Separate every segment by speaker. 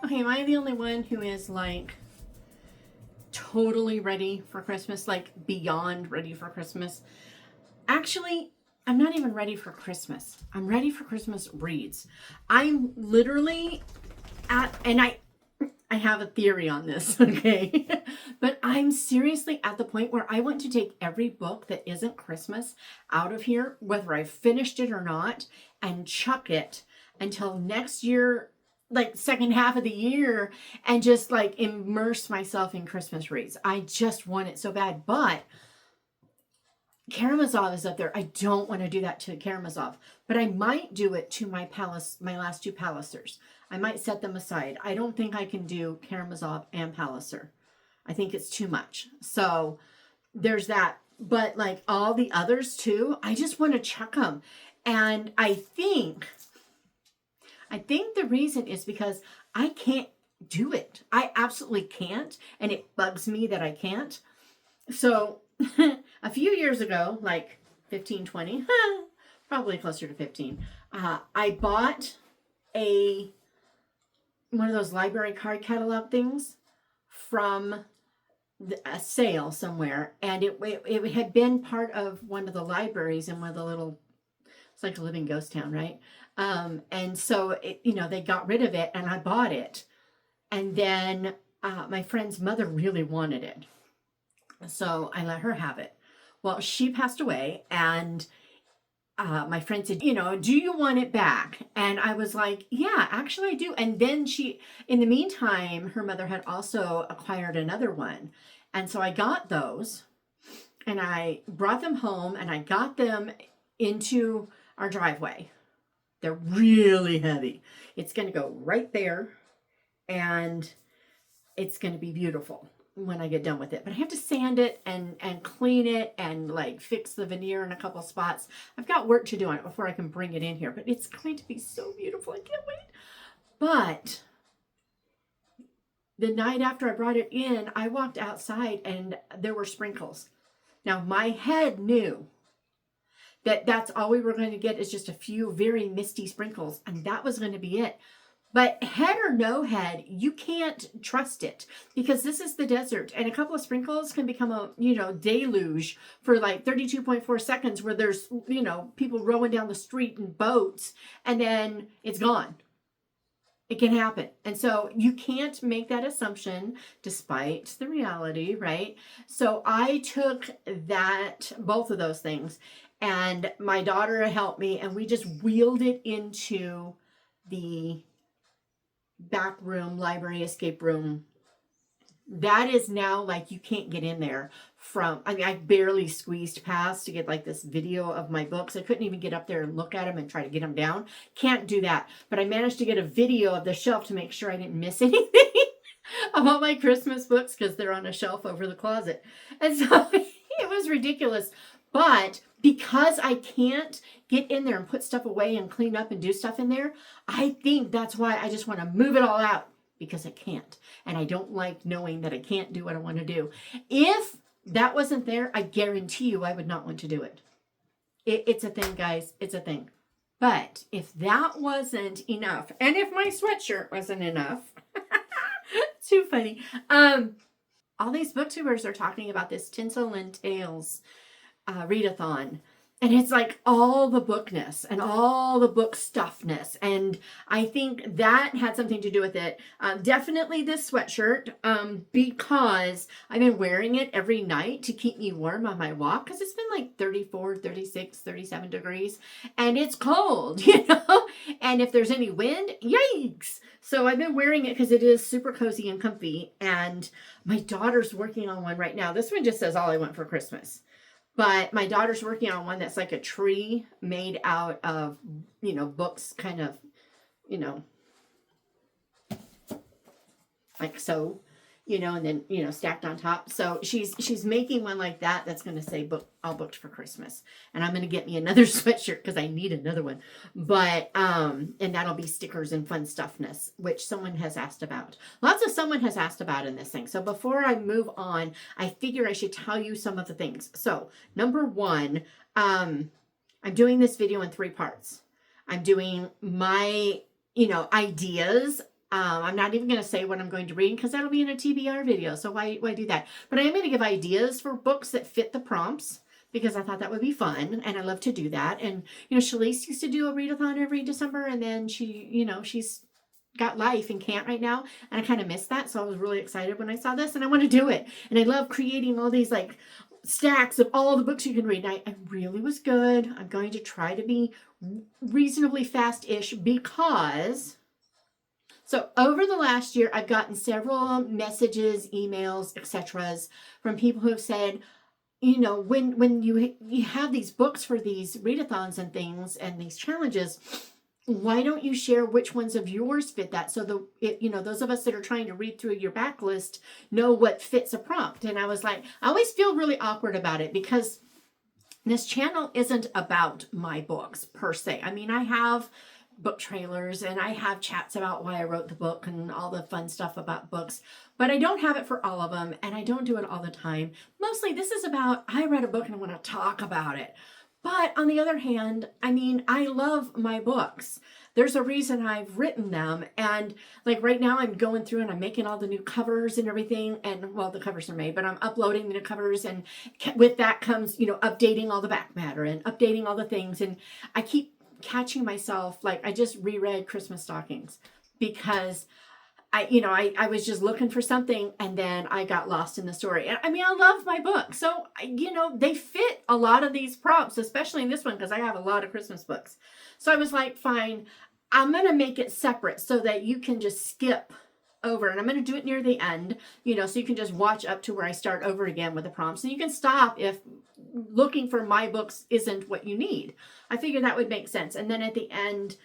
Speaker 1: Okay, am I the only one who is like totally ready for Christmas, like beyond ready for Christmas? Actually, I'm not even ready for Christmas. I'm ready for Christmas reads. I'm literally and I have a theory on this, okay? But I'm seriously at the point where I want to take every book that isn't Christmas out of here, whether I've finished it or not, and chuck it until next year, like second half of the year, and just like immerse myself in Christmas reads. I just want it so bad. But Karamazov is up there. I don't want to do that to Karamazov, but I might do it to my last two Pallisers. I might set them aside. I don't think I can do Karamazov and Palliser. I think it's too much. So there's that. But like all the others too, I just want to chuck them. And I think the reason is because I can't do it. I absolutely can't. And it bugs me that I can't. So a few years ago, like 15, 20, probably closer to 15, I bought one of those library card catalog things from a sale somewhere. And it had been part of one of the libraries in one of the little, it's like a living ghost town, right? And so, they got rid of it and I bought it. And then my friend's mother really wanted it. So I let her have it. Well, she passed away and my friend said, do you want it back? And I was like, yeah, actually I do. And then in the meantime, her mother had also acquired another one. And so I got those and I brought them home and I got them into our driveway. They're really heavy. It's going to go right there and it's going to be beautiful when I get done with it. But I have to sand it and clean it and like fix the veneer in a couple spots. I've got work to do on it before I can bring it in here, but it's going to be so beautiful. I can't wait. But the night after I brought it in, I walked outside and there were sprinkles. Now my head knew that that's all we were going to get is just a few very misty sprinkles, and that was going to be it. But head or no head, you can't trust it because this is the desert and a couple of sprinkles can become a, deluge for like 32.4 seconds where there's, people rowing down the street in boats and then it's gone. It can happen. And so you can't make that assumption despite the reality, right? So I took both of those things, and my daughter helped me and we just wheeled it into the back room, library, escape room. That is now like you can't get in there I barely squeezed past to get like this video of my books. I couldn't even get up there and look at them and try to get them down. Can't do that. But I managed to get a video of the shelf to make sure I didn't miss anything of all my Christmas books because they're on a shelf over the closet. And so it was ridiculous. But because I can't get in there and put stuff away and clean up and do stuff in there, I think that's why I just want to move it all out, because I can't. And I don't like knowing that I can't do what I want to do. If that wasn't there, I guarantee you I would not want to do it. It's a thing, guys. It's a thing. But if that wasn't enough, and if my sweatshirt wasn't enough, too funny. All these booktubers are talking about this Tinsel and Tales Readathon, and it's like all the bookness and all the book stuffness, and I think that had something to do with it. Definitely this sweatshirt, because I've been wearing it every night to keep me warm on my walk, because it's been like 34, 36, 37 degrees and it's cold, and if there's any wind, yikes. So I've been wearing it because it is super cozy and comfy, and my daughter's working on one right now. This one just says all I want for Christmas. But my daughter's working on one that's like a tree made out of, books kind of, like so, and then, stacked on top. So she's making one like that that's going to say all booked for Christmas. And I'm going to get me another sweatshirt because I need another one. But, and that'll be stickers and fun stuffness, which someone has asked about. Someone has asked about in this thing. So before I move on, I figure I should tell you some of the things. So number one, I'm doing this video in 3 parts. I'm doing my, ideas. I'm not even going to say what I'm going to read because that'll be in a TBR video. So why do that? But I am going to give ideas for books that fit the prompts because I thought that would be fun. And I love to do that. And, Shalise used to do a readathon every December. And then she's got life and can't right now. And I kind of missed that. So I was really excited when I saw this and I want to do it. And I love creating all these like stacks of all the books you can read. And I really was good. I'm going to try to be reasonably fast-ish because... So over the last year, I've gotten several messages, emails, etc. from people who have said, when you have these books for these readathons and things and these challenges, why don't you share which ones of yours fit that? So those of us that are trying to read through your backlist know what fits a prompt. And I was like, I always feel really awkward about it because this channel isn't about my books per se. I mean, I have book trailers and I have chats about why I wrote the book and all the fun stuff about books, but I don't have it for all of them and I don't do it all the time. Mostly this is about, I read a book and I want to talk about it. But on the other hand, I mean, I love my books. There's a reason I've written them. And like right now I'm going through and I'm making all the new covers and everything. And well, the covers are made, but I'm uploading the new covers. And with that comes, updating all the back matter and updating all the things. And I keep catching myself, like I just reread Christmas Stockings because I was just looking for something and then I got lost in the story. I mean, I love my book. So, they fit a lot of these prompts, especially in this one, because I have a lot of Christmas books. So I was like, fine, I'm going to make it separate so that you can just skip over. And I'm going to do it near the end, so you can just watch up to where I start over again with the prompts. And you can stop if looking for my books isn't what you need. I figured that would make sense. And then at the end,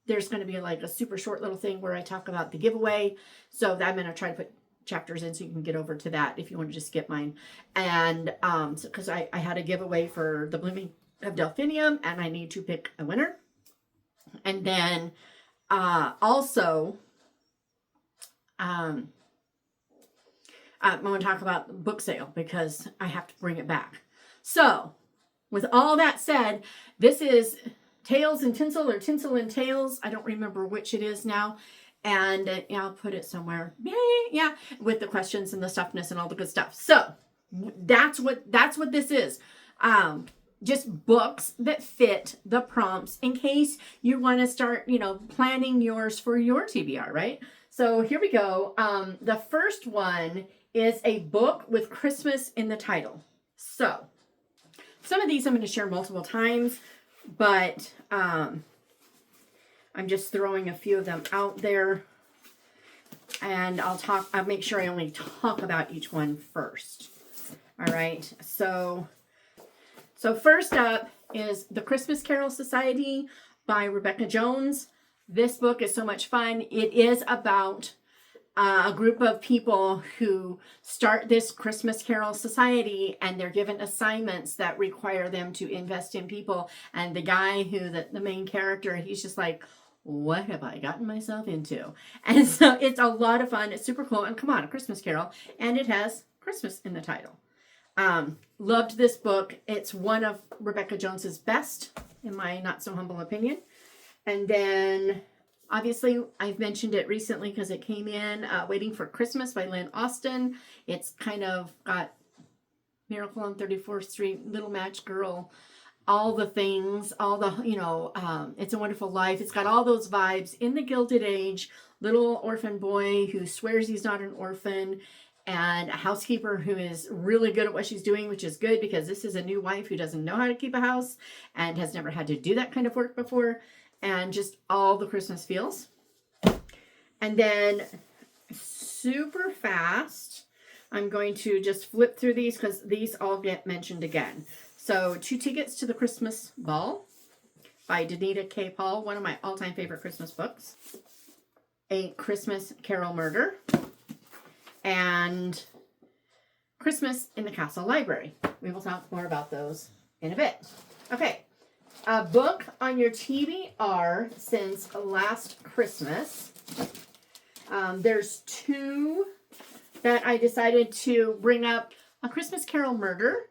Speaker 1: there's going to be like a super short little thing where I talk about the giveaway. So I'm going to try to put chapters in so you can get over to that if you want to just skip mine. And because I had a giveaway for the Blooming of Delphinium and I need to pick a winner. And then also, I want to talk about the book sale because I have to bring it back. So with all that said, this is Tales and Tinsel or Tinsel and Tales. I don't remember which it is now. And I'll put it somewhere. Yeah, with the questions and the stuffness and all the good stuff. So that's what this is. Just books that fit the prompts in case you want to start, planning yours for your TBR, right? So here we go. The first one is a book with Christmas in the title. So some of these I'm going to share multiple times. But I'm just throwing a few of them out there and I'll make sure I only talk about each one first. All right. So first up is The Christmas Carol Society by Rebecca Jones. This book is so much fun. It is about a group of people who start this Christmas Carol Society and they're given assignments that require them to invest in people. And the guy the main character, he's just like, what have I gotten myself into? And so it's a lot of fun. It's super cool. And come on, A Christmas Carol. And it has Christmas in the title. Loved this book. It's one of Rebecca Jones's best, in my not so humble opinion. And then obviously, I've mentioned it recently because it came in, Waiting for Christmas by Lynn Austin. It's kind of got Miracle on 34th Street, Little Match Girl, all the things, all the, It's a Wonderful Life. It's got all those vibes in the Gilded Age, little orphan boy who swears he's not an orphan, and a housekeeper who is really good at what she's doing, which is good because this is a new wife who doesn't know how to keep a house and has never had to do that kind of work before. And just all the Christmas feels. And then super fast, I'm going to just flip through these because these all get mentioned again. So 2 Tickets to the Christmas Ball by Danita K. Paul, one of my all-time favorite Christmas books. A Christmas Carol Murder. And Christmas in the Castle Library. We will talk more about those in a bit. Okay. A book on your TBR since last Christmas. There's 2 that I decided to bring up. A Christmas Carol Murder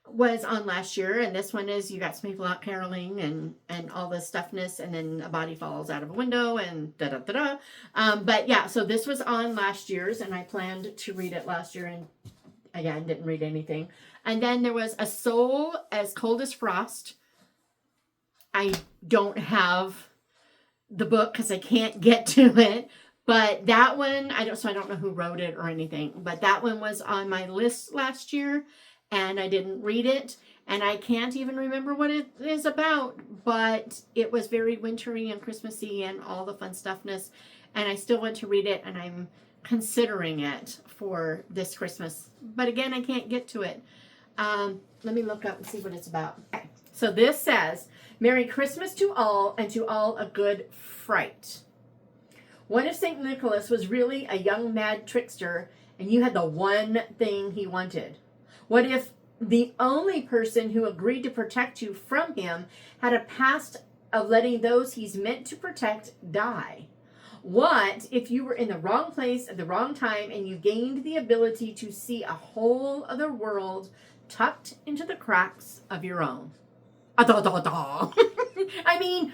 Speaker 1: was on last year, and this one is you got some people out caroling and all this stuffness, and then a body falls out of a window and da da da da. But yeah, so this was on last year's, and I planned to read it last year, and again didn't read anything. And then there was A Soul as Cold as Frost. I don't have the book because I can't get to it, but that one I don't know who wrote it or anything, but that one was on my list last year. And I didn't read it, and I can't even remember what it is about, but it was very wintry and Christmassy and all the fun stuffness, and I still want to read it, and I'm considering it for this Christmas. But again, I can't get to it. Let me look up and see what it's about. Okay. So this says, Merry Christmas to all, and to all a good fright. What if St. Nicholas was really a young mad trickster, and you had the one thing he wanted? What if the only person who agreed to protect you from him had a past of letting those he's meant to protect die? What if you were in the wrong place at the wrong time and you gained the ability to see a whole other world tucked into the cracks of your own? I mean,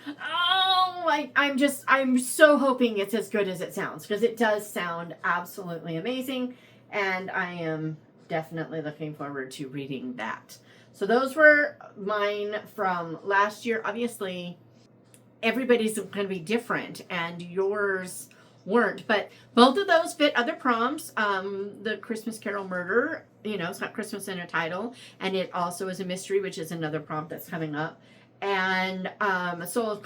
Speaker 1: I'm so hoping it's as good as it sounds, because it does sound absolutely amazing, and I am definitely looking forward to reading that. So those were mine from last year. Obviously, everybody's going to be different, and yours weren't, but both of those fit other prompts. The Christmas Carol Murder, it's got Christmas in a title, and it also is a mystery, which is another prompt that's coming up. And A Soul as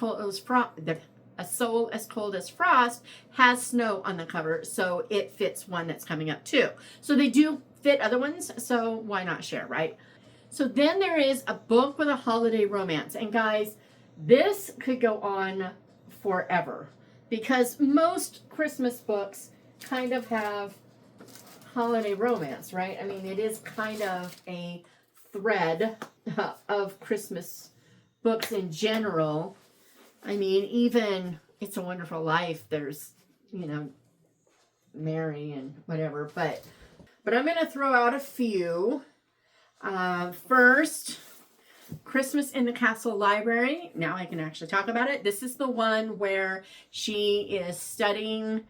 Speaker 1: Cold as Frost has snow on the cover, so it fits one that's coming up too. So they do fit other ones, so why not share, right? So then there is a book with a holiday romance, and guys, this could go on forever, because most Christmas books kind of have holiday romance, right? I mean, it is kind of a thread of Christmas books in general. I mean, even It's a Wonderful Life, there's, Mary and whatever, but I'm going to throw out a few. First, Christmas in the Castle Library. Now I can actually talk about it. This is the one where she is studying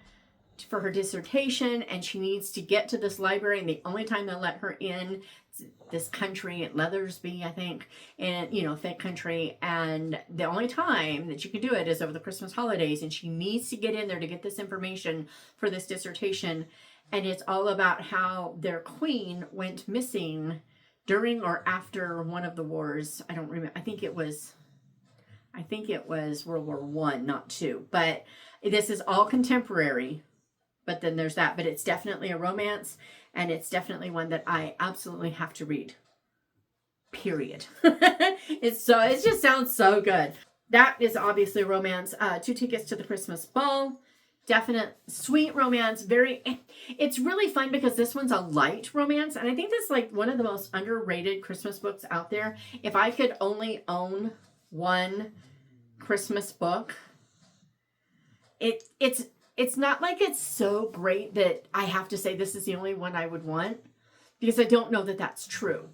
Speaker 1: for her dissertation, and she needs to get to this library, and the only time they'll let her in this country at Leathersby, I think, and thick country, and the only time that you can do it is over the Christmas holidays, and she needs to get in there to get this information for this dissertation. And it's all about how their queen went missing during or after one of the wars. I don't remember. I think it was World War I, not II. But this is all contemporary. But then there's that. But it's definitely a romance, and it's definitely one that I absolutely have to read. Period. It just sounds so good. That is obviously a romance. 2 Tickets to the Christmas Ball. Definite sweet romance. It's really fun because this one's a light romance, and I think that's like one of the most underrated Christmas books out there. If I could only own one Christmas book, it's not like it's so great that I have to say this is the only one I would want, because I don't know that that's true.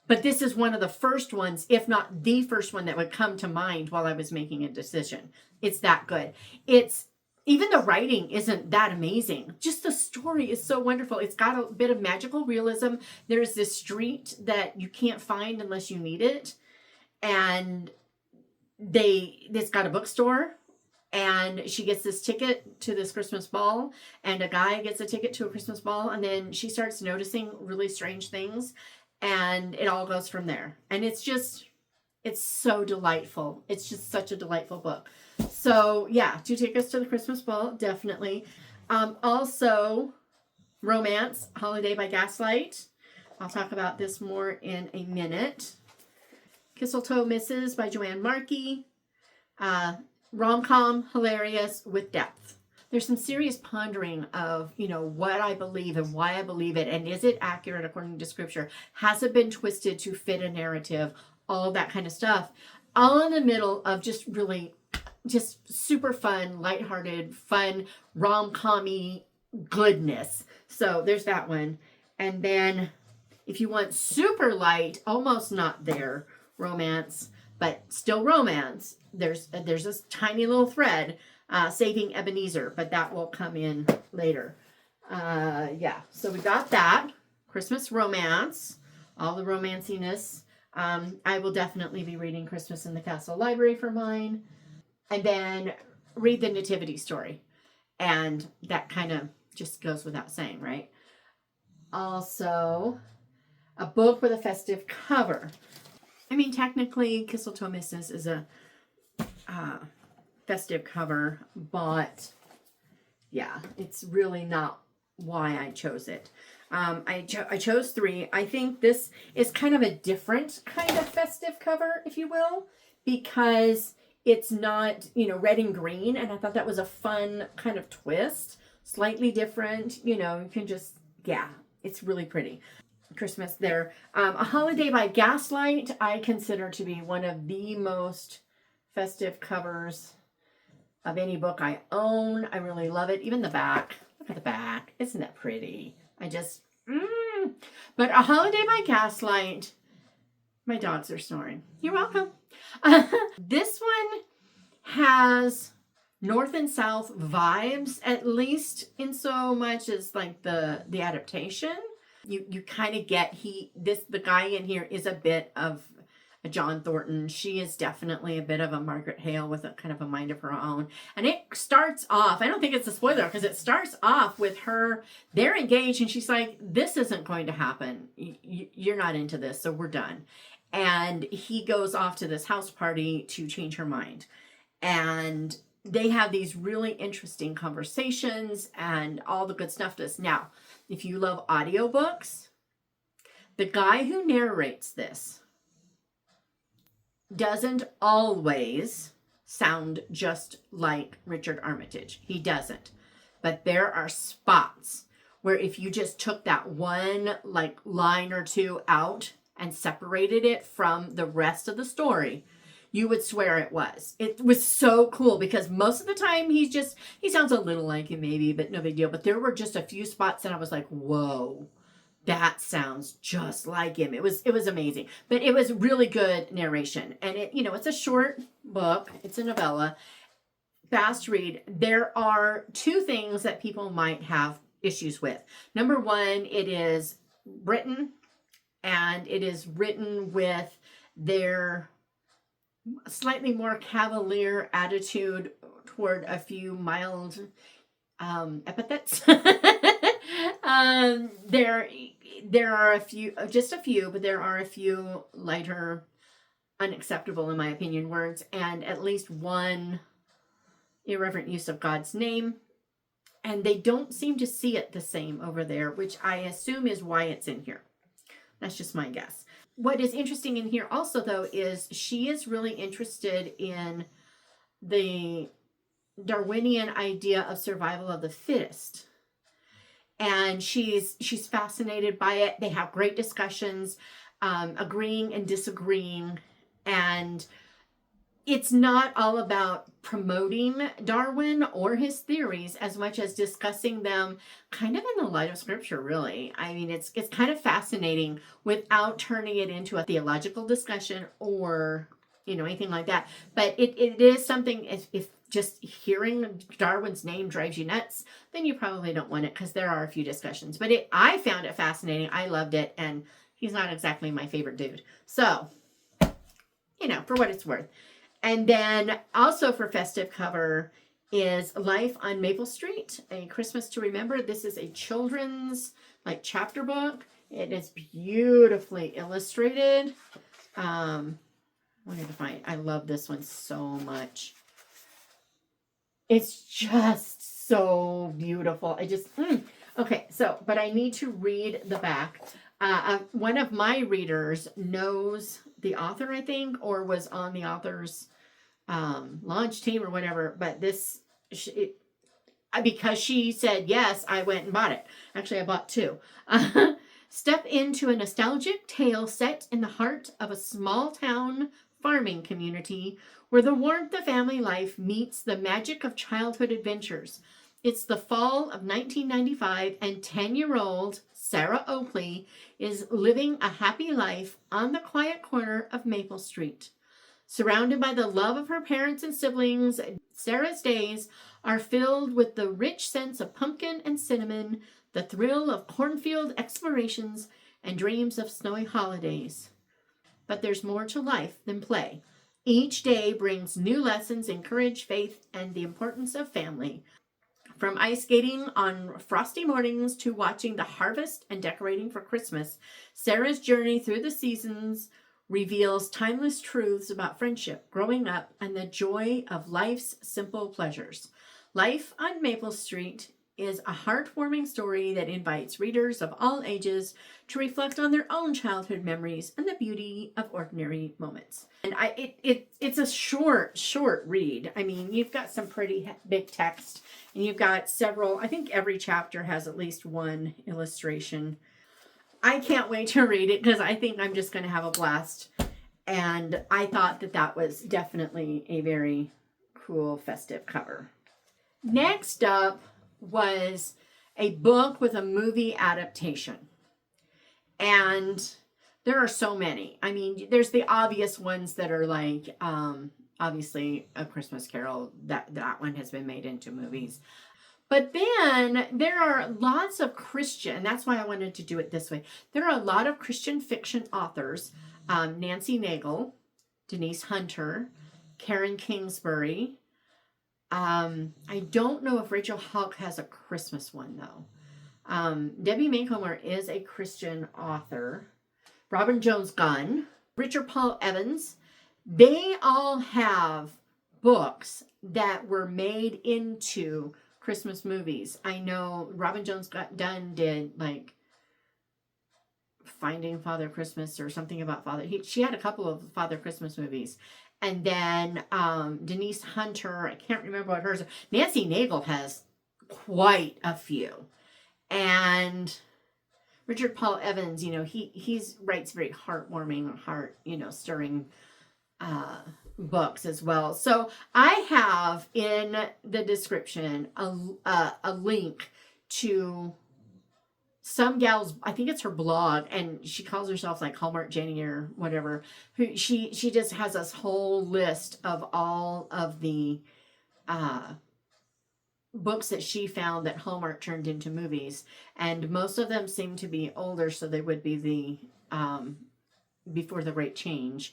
Speaker 1: But this is one of the first ones, if not the first one, that would come to mind while I was making a decision. It's that good. Even the writing isn't that amazing. Just the story is so wonderful. It's got a bit of magical realism. There's this street that you can't find unless you need it. And it's got a bookstore. And she gets this ticket to this Christmas ball. And a guy gets a ticket to a Christmas ball. And then she starts noticing really strange things. And it all goes from there. And it's so delightful. It's just such a delightful book. So yeah, 2 Tickets to the Christmas Ball, definitely. Also, romance, Holiday by Gaslight. I'll talk about this more in a minute. Kisseltoe Misses by Joanne Markey. Rom-com, hilarious, with depth. There's some serious pondering of, what I believe and why I believe it, and is it accurate according to Scripture? Has it been twisted to fit a narrative? All that kind of stuff. All in the middle of just super fun, lighthearted, fun, rom-com-y goodness. So there's that one. And then If you want super light, almost not there, romance, but still romance, there's this tiny little thread, Saving Ebenezer, but that will come in later. Yeah, so we got that. Christmas romance, all the romanciness. I will definitely be reading Christmas in the Castle Library for mine. And then read the Nativity story. And that kind of just goes without saying, right? Also, a book with a festive cover. I mean, technically, Kisseltoe Misses is a festive cover, but yeah, it's really not why I chose it. I chose 3. I think this is kind of a different kind of festive cover, if you will, because it's not, you know, red and green, and I thought that was a fun kind of twist, slightly different, you know, you can just, yeah, it's really pretty. Christmas there. A Holiday by Gaslight, I consider to be one of the most festive covers of any book I own. I really love it. Even the back. Look at the back. Isn't that pretty? I just, But A Holiday by Gaslight, my dogs are snoring. You're welcome. This one has North and South vibes, at least in so much as like the adaptation. You kind of get the guy in here is a bit of a John Thornton. She is definitely a bit of a Margaret Hale with a kind of a mind of her own. And it starts off, I don't think it's a spoiler, because it starts off with her, they're engaged, and she's like, this isn't going to happen. You're not into this, so we're done. And he goes off to this house party to change her mind. And they have these really interesting conversations and all the good stuff. Now, if you love audiobooks, the guy who narrates this doesn't always sound just like Richard Armitage. He doesn't. But there are spots where if you just took that one like line or two out and separated it from the rest of the story, you would swear it was. It was so cool because most of the time he sounds a little like him maybe, but no big deal. But there were just a few spots that I was like, whoa, that sounds just like him. It was amazing. But it was really good narration. And it's a short book. It's a novella. Fast read. There are 2 things that people might have issues with. Number 1, it is written, and it is written with their slightly more cavalier attitude toward a few mild epithets. There are a few, just a few, but there are a few lighter, unacceptable in my opinion, words, and at least one irreverent use of God's name. And they don't seem to see it the same over there, which I assume is why it's in here. That's just my guess. What is interesting in here also, though, is she is really interested in the Darwinian idea of survival of the fittest. And she's fascinated by it. They have great discussions, agreeing and disagreeing. And it's not all about promoting Darwin or his theories as much as discussing them kind of in the light of scripture, really. I mean, it's kind of fascinating without turning it into a theological discussion or, anything like that. But it is something, if just hearing Darwin's name drives you nuts, then you probably don't want it, because there are a few discussions. But I found it fascinating. I loved it. And he's not exactly my favorite dude. So, for what it's worth. And then also for festive cover is Life on Maple Street, A Christmas to Remember. This is a children's chapter book. It is beautifully illustrated. I love this one so much. It's just so beautiful. Okay, but I need to read the back. One of my readers knows the author, I think, or was on the author's launch team or whatever, but because she said yes, I went and bought it. Actually, I bought 2. Step into a nostalgic tale set in the heart of a small town farming community where the warmth of family life meets the magic of childhood adventures. It's the fall of 1995, and 10-year-old Sarah Oakley is living a happy life on the quiet corner of Maple Street. Surrounded by the love of her parents and siblings, Sarah's days are filled with the rich sense of pumpkin and cinnamon, the thrill of cornfield explorations, and dreams of snowy holidays. But there's more to life than play. Each day brings new lessons in courage, faith, and the importance of family. From ice skating on frosty mornings to watching the harvest and decorating for Christmas, Sarah's journey through the seasons reveals timeless truths about friendship, growing up, and the joy of life's simple pleasures. Life on Maple Street is a heartwarming story that invites readers of all ages to reflect on their own childhood memories and the beauty of ordinary moments. And it's a short read. I mean, you've got some pretty big text, and you've got several, I think every chapter has at least one illustration. I can't wait to read it because I think I'm just going to have a blast. And I thought that that was definitely a very cool festive cover. Next up was a book with a movie adaptation. And there are so many. I mean, there's the obvious ones that are like, obviously, A Christmas Carol. That one has been made into movies. But then there are lots of Christian, that's why I wanted to do it this way. There are a lot of Christian fiction authors, Nancy Nagel, Denise Hunter, Karen Kingsbury. I don't know if Rachel Hauck has a Christmas one, though. Debbie Maycomer is a Christian author. Robin Jones Gunn, Richard Paul Evans. They all have books that were made into Christmas movies. I know Robin Jones Gunn did like Finding Father Christmas or something about Father. She had a couple of Father Christmas movies. And then Denise Hunter, I can't remember what hers. Nancy Nagel has quite a few. And Richard Paul Evans, you know, he writes very heartwarming, stirring books as well. So I have in the description a link to some gal's, I think it's her blog, and she calls herself like Hallmark Jenny or whatever. Who she just has this whole list of all of the books that she found that Hallmark turned into movies, and most of them seem to be older, so they would be the before the Great Change.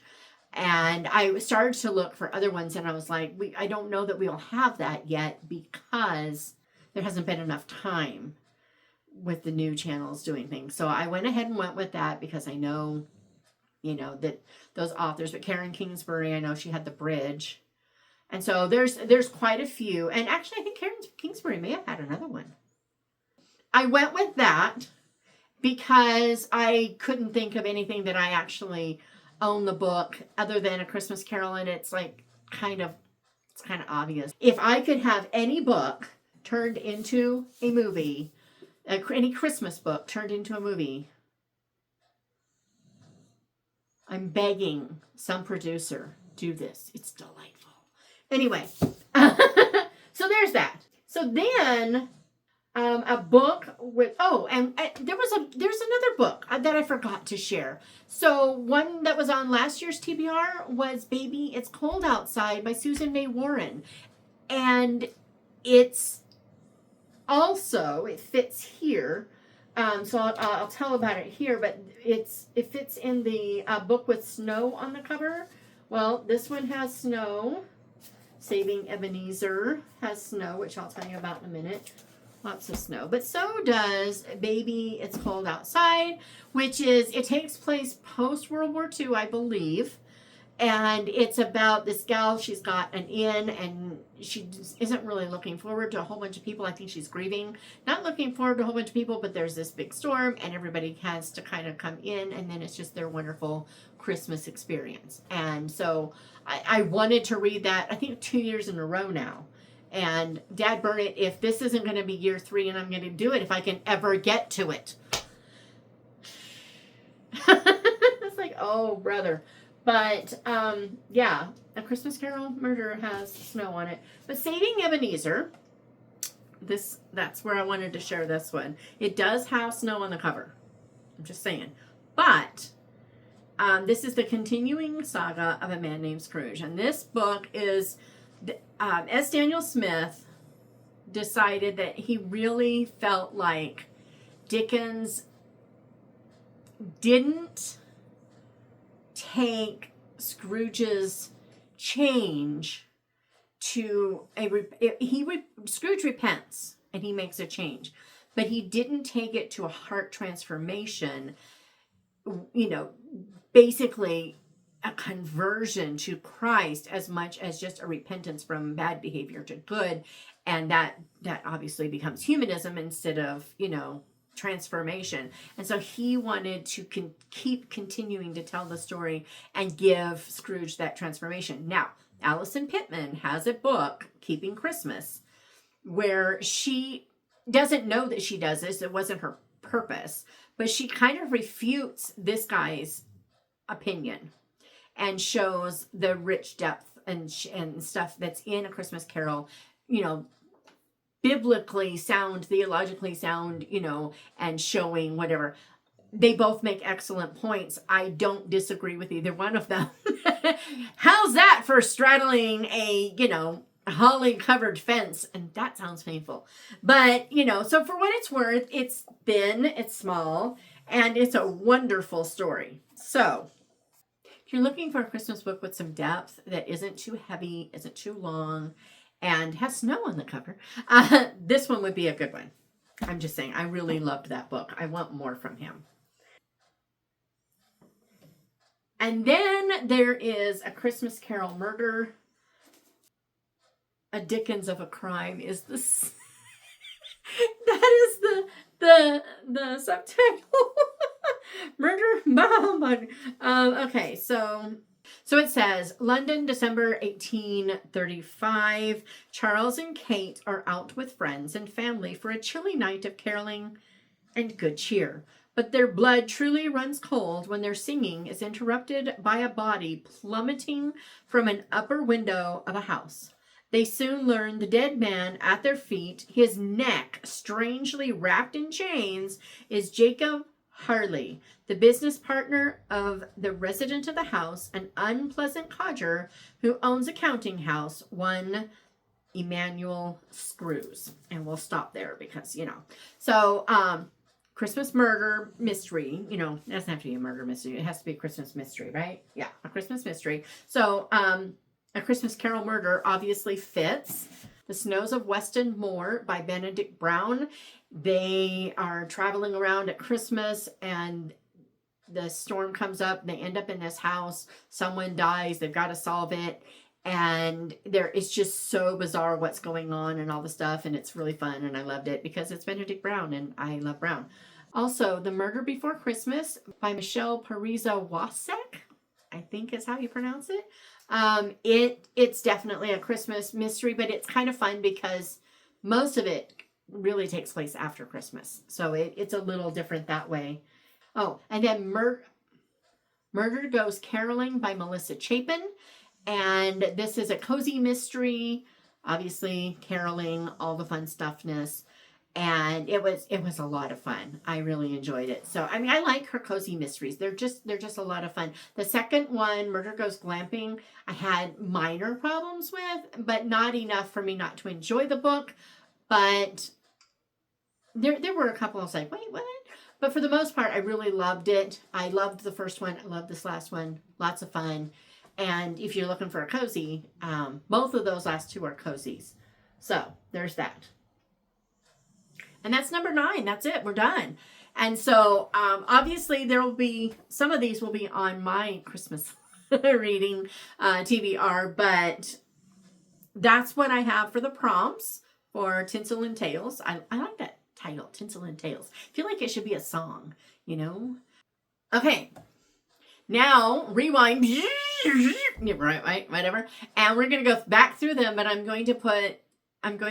Speaker 1: And I started to look for other ones, and I was like, I don't know that we'll have that yet because there hasn't been enough time with the new channels doing things. So I went ahead and went with that because I know, that those authors. But Karen Kingsbury, I know she had The Bridge. And so there's quite a few. And actually, I think Karen Kingsbury may have had another one. I went with that because I couldn't think of anything that I actually own the book other than A Christmas Carol, and it's kind of obvious. If I could have any book turned into a movie, any Christmas book turned into a movie, I'm begging some producer, do this. It's delightful. Anyway, so there's that. So then a book with, there's another book that I forgot to share. So one that was on last year's TBR was Baby, It's Cold Outside by Susan May Warren. And it's also, it fits here. So I'll tell about it here, but it fits in the book with snow on the cover. Well, this one has snow. Saving Ebenezer has snow, which I'll tell you about in a minute. Lots of snow. But so does Baby, It's Cold Outside, which it takes place post-World War II, I believe. And it's about this gal. She's got an inn, and she isn't really looking forward to a whole bunch of people. I think she's grieving. Not looking forward to a whole bunch of people, but there's this big storm, and everybody has to kind of come in, and then it's just their wonderful Christmas experience. And so I wanted to read that, I think 2 years in a row now. And Dad burn it, if this isn't going to be year 3, and I'm going to do it if I can ever get to it. It's like, oh, brother. But, A Christmas Carol Murder has snow on it. But Saving Ebenezer that's where I wanted to share this one. It does have snow on the cover. I'm just saying. But this is the continuing saga of a man named Scrooge. And this book is, S. Daniel Smith decided that he really felt like Dickens didn't take Scrooge's change to Scrooge repents and he makes a change, but he didn't take it to a heart transformation, basically a conversion to Christ as much as just a repentance from bad behavior to good. And that obviously becomes humanism instead of, transformation. And so he wanted to keep continuing to tell the story and give Scrooge that transformation. Now, Alison Pittman has a book, Keeping Christmas, where she doesn't know that she does this. It wasn't her purpose, but she kind of refutes this guy's opinion and shows the rich depth and stuff that's in A Christmas Carol, biblically sound, theologically sound, and showing whatever. They both make excellent points. I don't disagree with either one of them. How's that for straddling a, holly covered fence? And that sounds painful. But, so for what it's worth, it's thin, it's small, and it's a wonderful story. So if you're looking for a Christmas book with some depth that isn't too heavy, isn't too long, and has snow on the cover, this one would be a good one. I'm just saying, I really loved that book. I want more from him. And then there is A Christmas Carol Murder. A Dickens of a Crime is this. That is the subtitle. Murder. Okay, so it says, London, December 1835. Charles and Kate are out with friends and family for a chilly night of caroling and good cheer. But their blood truly runs cold when their singing is interrupted by a body plummeting from an upper window of a house. They soon learn the dead man at their feet, his neck strangely wrapped in chains, is Jacob Harley, the business partner of the resident of the house, an unpleasant codger who owns a counting house, one Emmanuel Screws. And we'll stop there because, So, Christmas murder mystery, it doesn't have to be a murder mystery. It has to be a Christmas mystery, right? Yeah, a Christmas mystery. So, A Christmas Carol Murder obviously fits. The Snows of Weston Moor by Benedict Brown. They are traveling around at Christmas and the storm comes up. They end up in this house. Someone dies. They've got to solve it. And it's just so bizarre what's going on and all the stuff. And it's really fun. And I loved it because it's Benedict Brown and I love Brown. Also, The Murder Before Christmas by Michelle Pariza Wasek, I think is how you pronounce it. It's definitely a Christmas mystery, but it's kind of fun because most of it really takes place after Christmas. So it's a little different that way. Oh, and then Murder Goes Caroling by Melissa Chapin. And this is a cozy mystery, obviously caroling, all the fun stuffness. And it was a lot of fun. I really enjoyed it. So, I like her cozy mysteries. They're just a lot of fun. The second one, Murder Goes Glamping, I had minor problems with, but not enough for me not to enjoy the book. But there were a couple I was like, wait, what? But for the most part, I really loved it. I loved the first one. I loved this last one. Lots of fun. And if you're looking for a cozy, both of those last two are cozies. So, there's that. And that's number 9. That's it. We're done. And so, obviously, there will be, some of these will be on my Christmas reading TBR, but that's what I have for the prompts for Tinsel and Tales. I like that title, Tinsel and Tales. I feel like it should be a song, Okay. Now, rewind. Right, whatever. And we're going to go back through them, but I'm going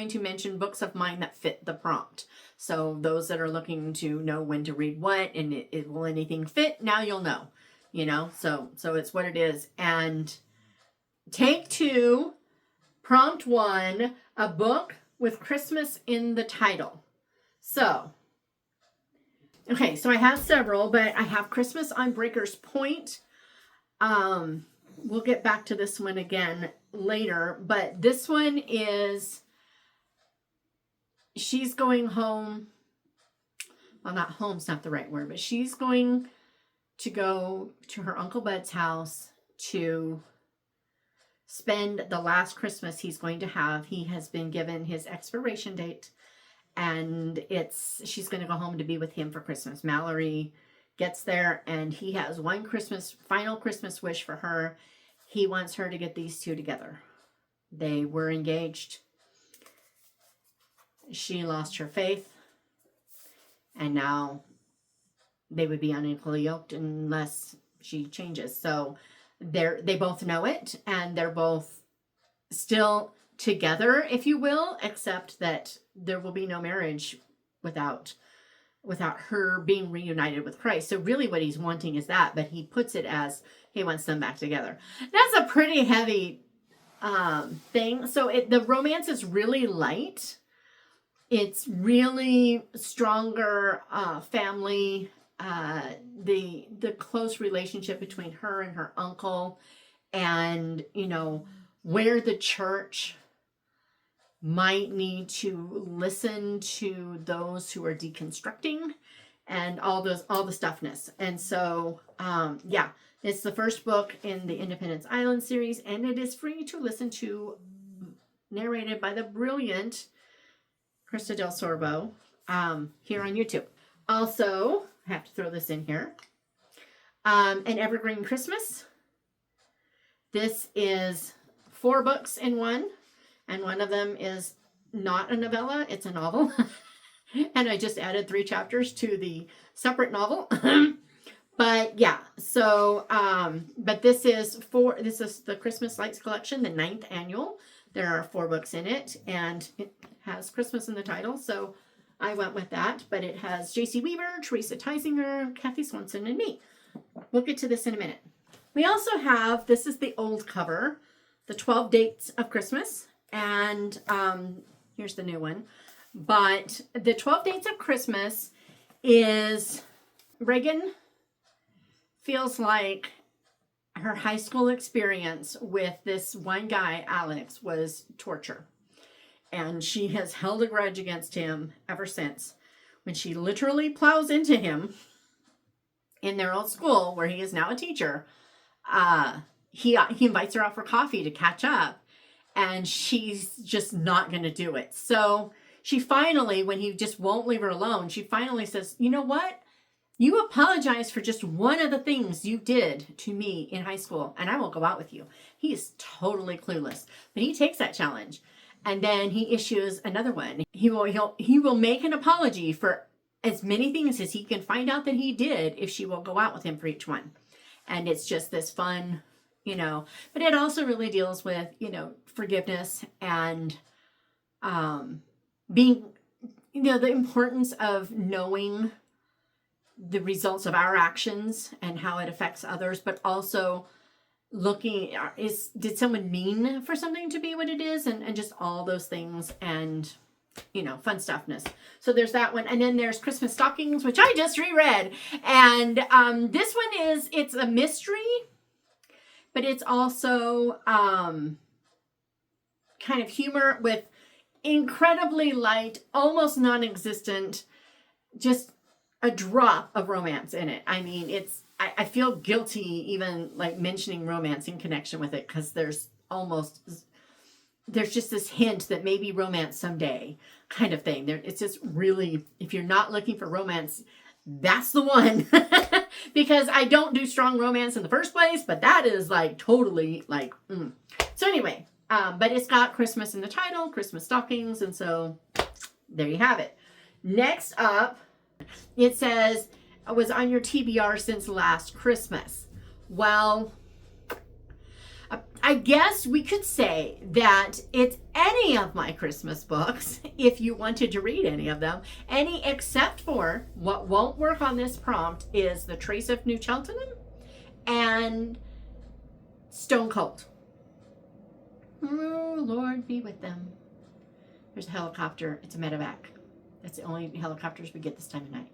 Speaker 1: to mention books of mine that fit the prompt. So those that are looking to know when to read what and will anything fit, now you'll know, so it's what it is. And take 2, prompt 1, a book with Christmas in the title. So, okay, so I have several, but I have Christmas on Breaker's Point. We'll get back to this one again later, but this one is, she's going home. Well, not home's not the right word, but she's going to go to her Uncle Bud's house to spend the last Christmas he's going to have. He has been given his expiration date, and she's going to go home to be with him for Christmas. Mallory gets there, and he has one final Christmas wish for her. He wants her to get these two together. They were engaged. She lost her faith, and now they would be unequally yoked unless she changes. So they both know it, and they're both still together, if you will, except that there will be no marriage without her being reunited with Christ. So really what he's wanting is that, but he puts it as he wants them back together. That's a pretty heavy thing. So the romance is really light. It's really stronger family, the close relationship between her and her uncle, and, you know, where the church might need to listen to those who are deconstructing, and all the stuffness. And so, yeah, it's the first book in the Independence Island series, and it is free to listen to, narrated by the brilliant Krista Del Sorbo, here on YouTube. Also, I have to throw this in here, An Evergreen Christmas. This is 4 books in one, and one of them is not a novella, it's a novel. And I just added 3 chapters to the separate novel. But yeah, so, but this is the Christmas Lights Collection, the 9th annual. There are 4 books in it, and it has Christmas in the title, so I went with that. But it has J.C. Weaver, Teresa Teisinger, Kathy Swanson, and me. We'll get to this in a minute. We also have, this is the old cover, the 12 Dates of Christmas, and here's the new one. But the 12 Dates of Christmas is, Reagan feels like her high school experience with this one guy, Alex, was torture. And she has held a grudge against him ever since. When she literally plows into him in their old school, where he is now a teacher, he invites her out for coffee to catch up, and she's just not going to do it. So she finally, when he just won't leave her alone, she finally says, you know what? You apologize for just one of the things you did to me in high school, and I won't go out with you. He is totally clueless, but he takes that challenge, and then he issues another one. He will make an apology for as many things as he can find out that he did if she will go out with him for each one. And it's just this fun, you know, but it also really deals with, you know, forgiveness and being, you know, the importance of knowing the results of our actions and how it affects others, but also looking, did someone mean for something to be what it is, and just all those things, and, you know, fun stuffness. So there's that one. And then there's Christmas Stockings, which I just reread. And this one it's a mystery, but it's also kind of humor with incredibly light, almost non-existent, just a drop of romance in it. I mean, I feel guilty even like mentioning romance in connection with it, because there's just this hint that maybe romance someday kind of thing. It's just really, if you're not looking for romance, that's the one. Because I don't do strong romance in the first place, but that is like totally like, So anyway, but it's got Christmas in the title, Christmas Stockings, and so there you have it. Next up, it says, I was on your TBR since last Christmas. Well, I guess we could say that it's any of my Christmas books, if you wanted to read any of them. Any except for what won't work on this prompt is The Trace of New Cheltenham and Stone Cold. Oh, Lord be with them. There's a helicopter. It's a medevac. That's the only helicopters we get this time of night.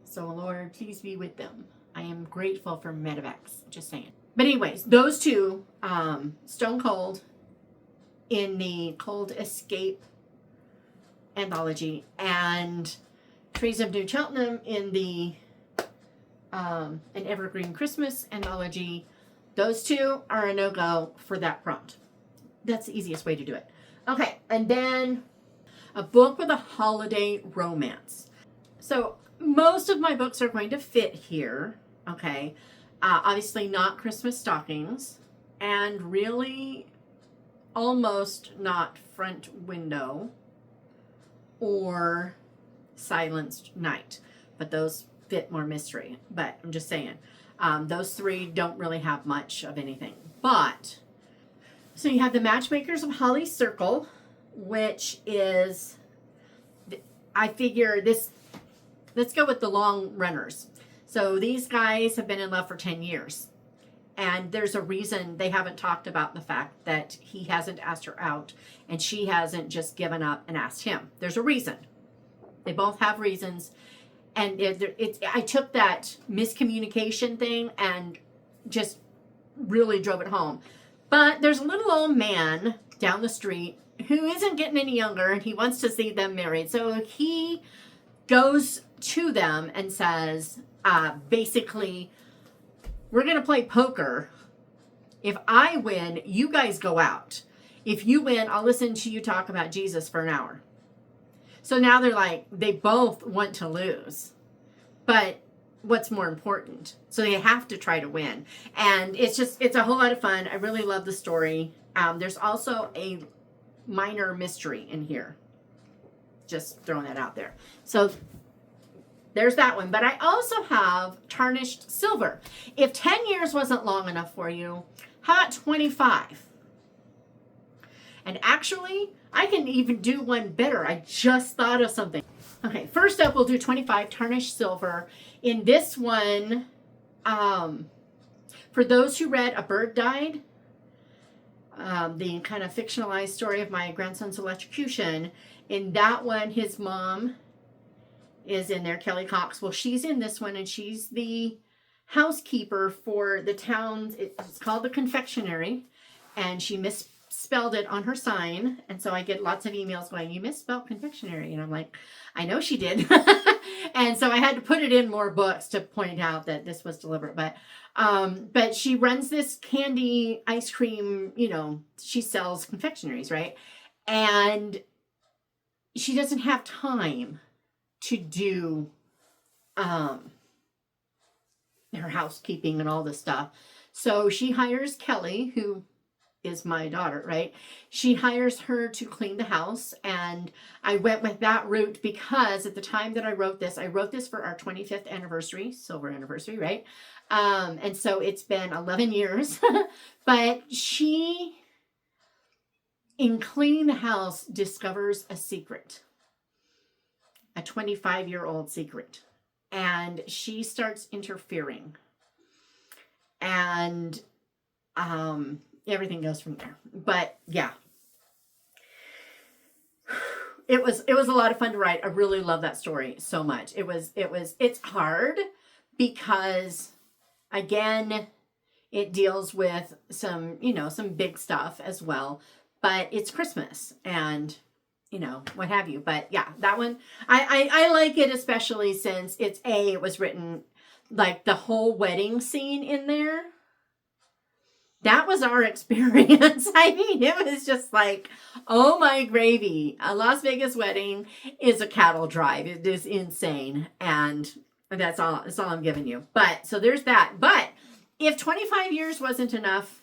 Speaker 1: So Lord, please be with them. I am grateful for medevacs, just saying. But anyways, those two, Stone Cold in the Cold Escape anthology and Trees of New Cheltenham in the An Evergreen Christmas anthology, those two are a no-go for that prompt. That's the easiest way to do it. Okay, and then a book with a holiday romance. So most of my books are going to fit here, okay? Obviously not Christmas stockings, and really almost not Front Window or Silenced Night, but those fit more mystery. But I'm just saying, those three don't really have much of anything. But, so you have the Matchmakers of Holly Circle, which is, I figure this, let's go with the long runners. So these guys have been in love for 10 years. And there's a reason they haven't talked about the fact that he hasn't asked her out and she hasn't just given up and asked him. There's a reason. They both have reasons. And I took that miscommunication thing and just really drove it home. But there's a little old man down the street who isn't getting any younger and he wants to see them married. So he goes to them and says, basically, we're going to play poker. If I win, you guys go out. If you win, I'll listen to you talk about Jesus for an hour. So now they're like, they both want to lose. But what's more important? So they have to try to win. And it's a whole lot of fun. I really love the story. There's also a minor mystery in here. Just throwing that out there. So there's that one. But I also have Tarnished Silver. If 10 years wasn't long enough for you, how about 25? And actually, I can even do one better. I just thought of something. Okay, first up, we'll do 25, Tarnished Silver. In this one, for those who read A Bird Died, the kind of fictionalized story of my grandson's electrocution, in that one, his mom is in there, Kelly Cox. Well, she's in this one, and she's the housekeeper for the town. It's called the Confectionery, and she misspelled it on her sign. And so I get lots of emails going, you misspelled confectionery. And I'm like, I know she did. And so I had to put it in more books to point out that this was deliberate. But she runs this candy ice cream, she sells confectionaries, right? And she doesn't have time to do her housekeeping and all this stuff. So she hires Kelly, who is my daughter, right? She hires her to clean the house. And I went with that route because at the time that I wrote this for our 25th anniversary, silver anniversary, right? And so it's been 11 years, but she, in cleaning the house, discovers a secret, a 25-year-old secret. And she starts interfering. And, everything goes from there. But yeah, it was a lot of fun to write. I really love that story so much. It's hard because, again, it deals with some big stuff as well, but it's Christmas and, what have you. But yeah, that one, I like it, especially since it was written like the whole wedding scene in there. That was our experience. I mean, it was just like, oh my gravy. A Las Vegas wedding is a cattle drive. It is insane. And that's all I'm giving you. But so there's that. But if 25 years wasn't enough,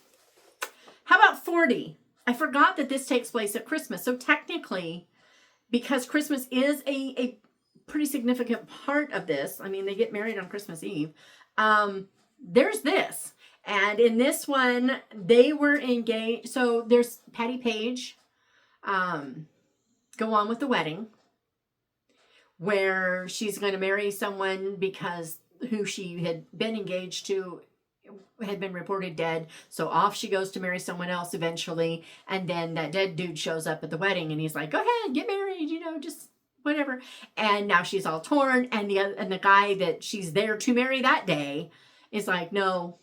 Speaker 1: how about 40? I forgot that this takes place at Christmas. So technically, because Christmas is a pretty significant part of this, I mean, they get married on Christmas Eve. There's this. And in this one, they were engaged. So there's Patty Page, Go On With the Wedding, where she's going to marry someone because who she had been engaged to had been reported dead. So off she goes to marry someone else eventually. And then that dead dude shows up at the wedding and he's like, go ahead, get married, just whatever. And now she's all torn. And the guy that she's there to marry that day is like, no,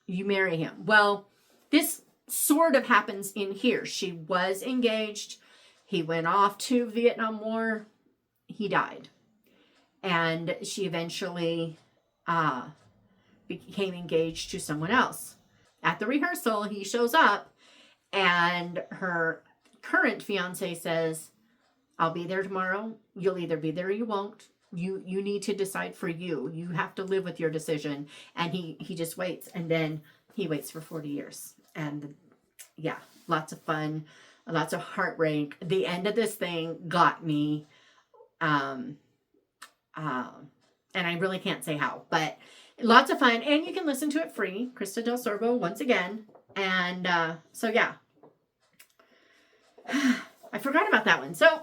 Speaker 1: you marry him. Well, this sort of happens in here. She was engaged. He went off to Vietnam War. He died. And she eventually became engaged to someone else. At the rehearsal, he shows up and her current fiance says, I'll be there tomorrow. You'll either be there or you won't. You need to decide for you. You have to live with your decision. And he just waits. And then he waits for 40 years. And yeah, lots of fun, lots of heartbreak. The end of this thing got me. And I really can't say how, but lots of fun. And you can listen to it free. Krista Del Sorbo once again. And so yeah. I forgot about that one. So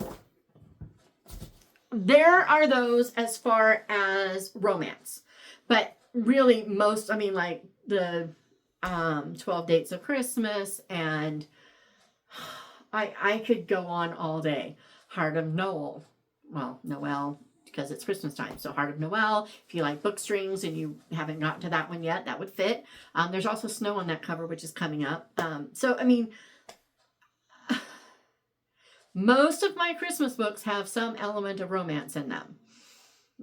Speaker 1: there are those as far as romance. But really most, like the 12 Dates of Christmas, and I could go on all day. Heart of Noel. Well, Noel, because it's Christmas time. So Heart of Noel. If you like book strings and you haven't gotten to that one yet, that would fit. There's also snow on that cover, which is coming up. Most of my Christmas books have some element of romance in them.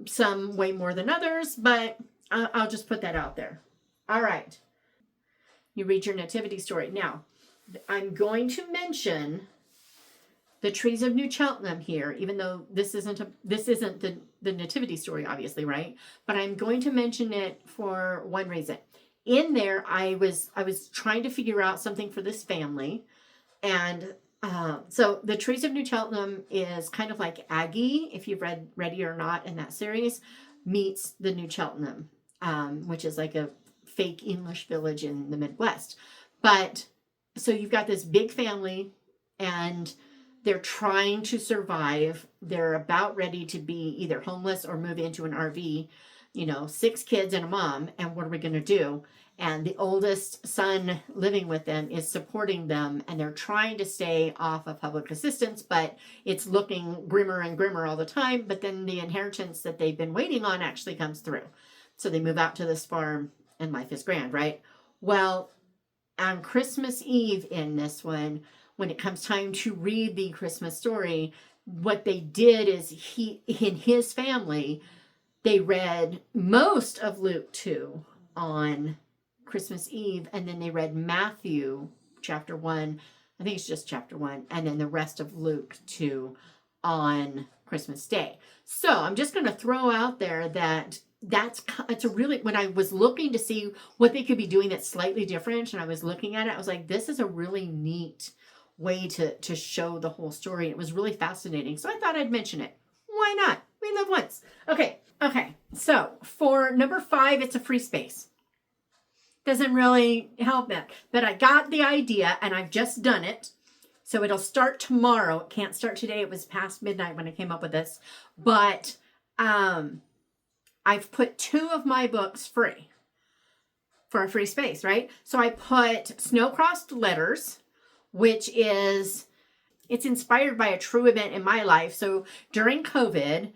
Speaker 1: Some way more than others, but I'll just put that out there. All right. You read your nativity story. Now, I'm going to mention the Trees of New Cheltenham here, even though this isn't the nativity story, obviously, right? But I'm going to mention it for one reason. In there, I was trying to figure out something for this family, and so the Trees of New Cheltenham is kind of like Aggie, if you've read Ready or Not in that series, meets the New Cheltenham, which is like a fake English village in the Midwest. But so you've got this big family and they're trying to survive. They're about ready to be either homeless or move into an RV, 6 kids and a mom. And what are we going to do? And the oldest son living with them is supporting them, and they're trying to stay off of public assistance, but it's looking grimmer and grimmer all the time. But then the inheritance that they've been waiting on actually comes through. So they move out to this farm and life is grand, right? Well, on Christmas Eve in this one, when it comes time to read the Christmas story, what they did is in his family, they read most of Luke 2 on Christmas Eve, and then they read Matthew chapter 1, I think it's just chapter 1, and then the rest of Luke 2 on Christmas Day. So I'm just going to throw out there that it's a really, when I was looking to see what they could be doing that's slightly different, and I was looking at it, I was like, this is a really neat way to show the whole story. It was really fascinating, so I thought I'd mention it. Why not? We live once. Okay, so for number 5, it's a free space. Doesn't really help that, but I got the idea and I've just done it. So it'll start tomorrow. It can't start today. It was past midnight when I came up with this, but I've put 2 of my books free for a free space, right? So I put Snow-Crossed Letters, which it's inspired by a true event in my life. So during COVID,